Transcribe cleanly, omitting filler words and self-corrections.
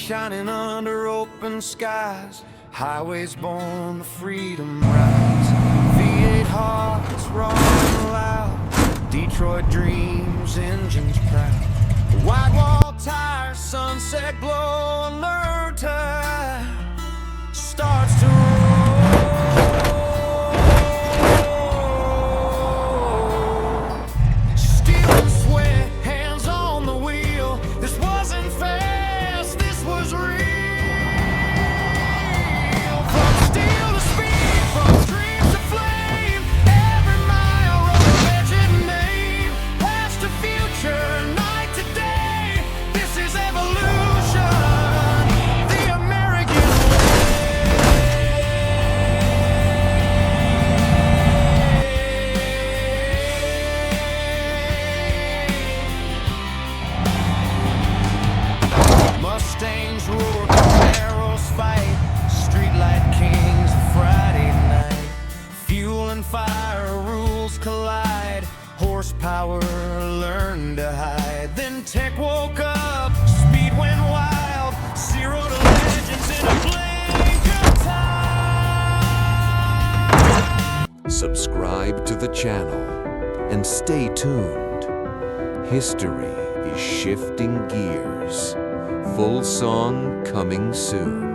shining under open skies, highways born to freedom rides, V8 hearts roaring loud, Detroit dreams, engines proud, wide wall tires, sunset glow, alert tide starts to Mustangs roar, Camaros fight, streetlight kings Friday night. Fuel and fire, rules collide, horsepower learned to hide. Then tech woke up, speed went wild, zero to legends in a blink of time. Subscribe to the channel and stay tuned. History is shifting gears. Full song coming soon.